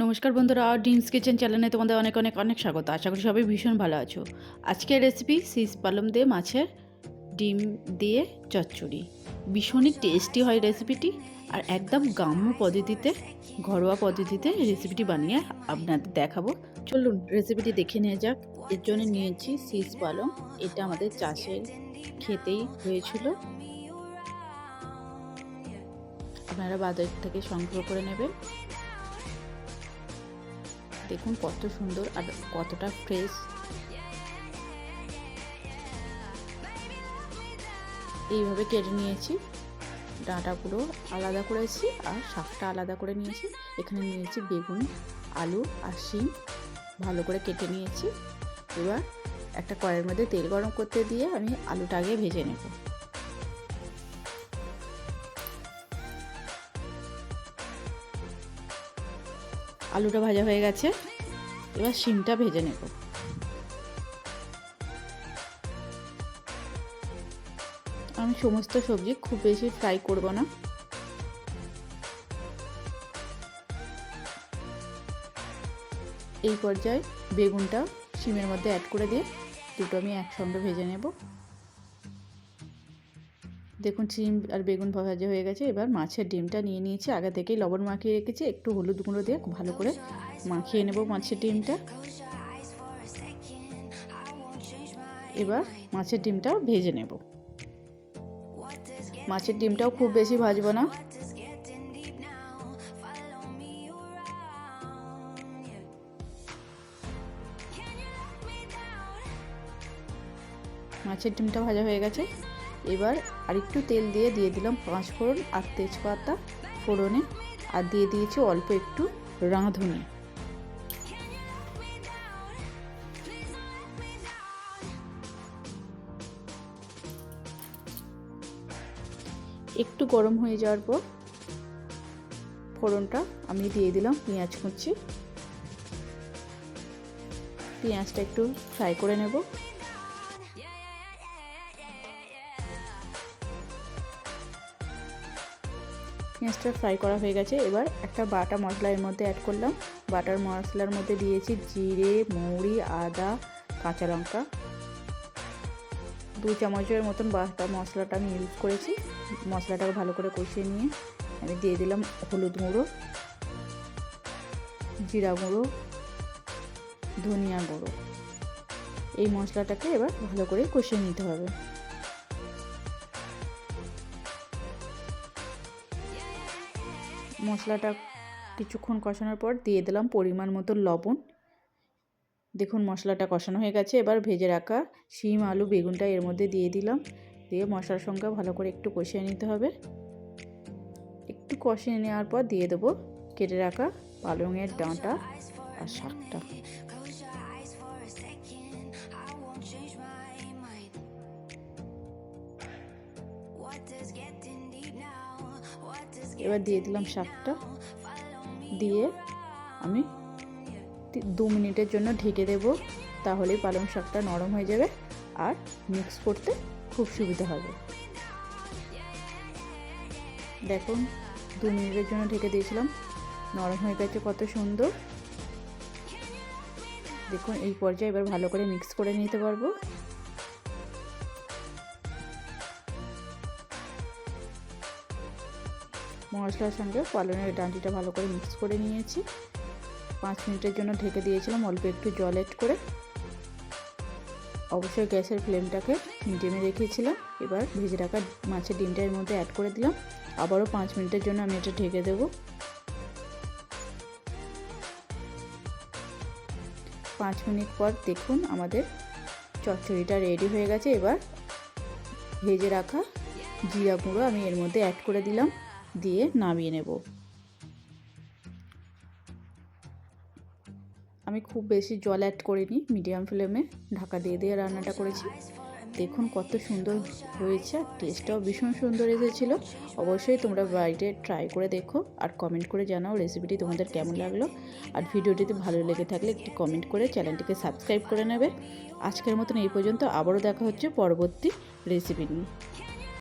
নমস্কার বন্ধুরা, ডিমস কিচেন চ্যানেলে তোমাদের অনেক অনেক অনেক স্বাগত। আশা করি সবাই ভীষণ ভালো আছো। আজকের রেসিপি সিস পালং দিয়ে মাছের ডিম দিয়ে চচ্চড়ি। ভীষণই টেস্টি হয় রেসিপিটি, আর একদম গ্রাম্য পদ্ধতিতে, ঘরোয়া পদ্ধতিতে রেসিপিটি বানিয়ে আপনাদের দেখাবো। চলুন রেসিপিটি দেখে নেওয়া যাক। এর জন্য নিয়েছি সিস পালং। এটা আমাদের চাষের খেতেই হয়েছিল, আপনারা বাজার থেকে সংগ্রহ করে নেবেন। দেখুন কত সুন্দর আর কতটা ফ্রেশ। এইভাবে কেটে নিয়েছি, ডাঁটাগুলো আলাদা করেছি আর শাকটা আলাদা করে নিয়েছি। এখানে নিয়েছি বেগুন, আলু আর শিম, ভালো করে কেটে নিয়েছি। এবার একটা কড়াইয়ের মধ্যে তেল গরম করতে দিয়ে আমি আলুটা আগে ভেজে নেব। আলুটা ভাজা হয়ে গেছে, এবার শিমটা ভেজে নেব। আমি সমস্ত সবজি খুব বেশি ফ্রাই করব না। এই পর্যায়ে বেগুনটা শিমের মধ্যে অ্যাড করে দিয়ে দুটো আমি একসঙ্গে ভেজে নেব। দেখুন শিম আর বেগুন ভাজা হয়ে গেছে। এবার মাছের ডিমটা নিয়ে নিয়েছি, আগে থেকেই লবণ মাখিয়ে রেখেছি। একটু হলুদ গুঁড়ো দিয়ে ভালো করে মাখিয়ে নেব মাছের ডিমটা। এবার মাছের ডিমটাও ভেজে নেব। মাছের ডিমটাও খুব বেশি ভাজবো না। মাছের ডিমটা ভাজা হয়ে গেছে। এবার আরেকটু তেল দিয়ে দিলাম 5 ফোড়ন আর তেজপাতা ফোড়নে, আর দিয়ে দিয়েছি অল্প একটু রাঁধুনি। একটু গরম হয়ে যাওয়ার পর ফোড়নটা আমি দিয়ে দিলাম পেঁয়াজ কুচি। পেঁয়াজটা একটু ফ্রাই করে নেব। পেঁয়াজটা ফ্রাই করা হয়ে গেছে। এবার একটা বাটা মশলা এর মধ্যে অ্যাড করলাম। বাটার মশলার মধ্যে দিয়েছি জিরে, মৌরি, আদা, কাঁচা লঙ্কা। 2 চামচের মতন বাটা মশলাটা আমি ইউজ করেছি। মশলাটাকে ভালো করে কষিয়ে নিয়ে আমি দিয়ে দিলাম হলুদ গুঁড়ো, জিরা গুঁড়ো, ধনিয়া গুঁড়ো। এই মশলাটাকে এবার ভালো করে কষিয়ে নিতে হবে। মশলাটা কিছুক্ষণ কষানোর পর দিয়ে দিলাম পরিমাণ মতো লবণ। দেখুন মশলাটা কষানো হয়ে গেছে। এবার ভেজে রাখা শিম, আলু, বেগুনটা এর মধ্যে দিয়ে দিলাম। দিয়ে মশলার সঙ্গে ভালো করে একটু কষিয়ে নিতে হবে। একটু কষিয়ে নেওয়ার পর দিয়ে দেবো কেটে রাখা পালংয়ের ডাঁটা আর শাকটা। এবার দিয়ে দিলাম শাকটা, দিয়ে আমি 2 মিনিটের জন্য ঢেকে দেব। তাহলেই পালং শাকটা নরম হয়ে যাবে আর মিক্স করতে খুব সুবিধা হবে। দেখুন 2 মিনিটের জন্য ঢেকে দিয়েছিলাম, নরম হয়ে গেছে কত সুন্দর। দেখুন এই পর্যায়ে এবার ভালো করে মিক্স করে নিতে পারবো। মশলার সঙ্গে পালংয়ের ডাঁটিটা ভালো করে মিক্স করে নিয়েছি। 5 মিনিটের জন্য ঢেকে দিয়েছিলাম অল্প একটু জল অ্যাড করে। অবশ্যই গ্যাসের ফ্লেমটাকে মিডিয়ামে রেখেছিলাম। এবার ভেজে রাখা মাছের ডিমটা এর মধ্যে অ্যাড করে দিলাম। আবারও 5 মিনিটের জন্য আমি এটা ঢেকে দেব। 5 মিনিট পর দেখুন আমাদের চচ্চড়িটা রেডি হয়ে গেছে। এবার ভেজে রাখা জিরা গুঁড়ো আমি এর মধ্যে অ্যাড করে দিলাম, দিয়ে নামিয়ে নেব। আমি খুব বেশি জল অ্যাড করিনি, মিডিয়াম ফ্লেমে ঢাকা দিয়ে দিয়ে রান্নাটা করেছি। দেখুন কত সুন্দর হয়েছে, আর টেস্টটাও ভীষণ সুন্দর এসেছিল। অবশ্যই তোমরা বাড়িতে ট্রাই করে দেখো আর কমেন্ট করে জানাও রেসিপিটি তোমাদের কেমন লাগলো। আর ভিডিওটিতে ভালো লেগে থাকলে একটি কমেন্ট করে চ্যানেলটিকে সাবস্ক্রাইব করে নেবে। আজকের মতন এই পর্যন্ত, আবারও দেখা হচ্ছে পরবর্তী রেসিপি নিয়ে।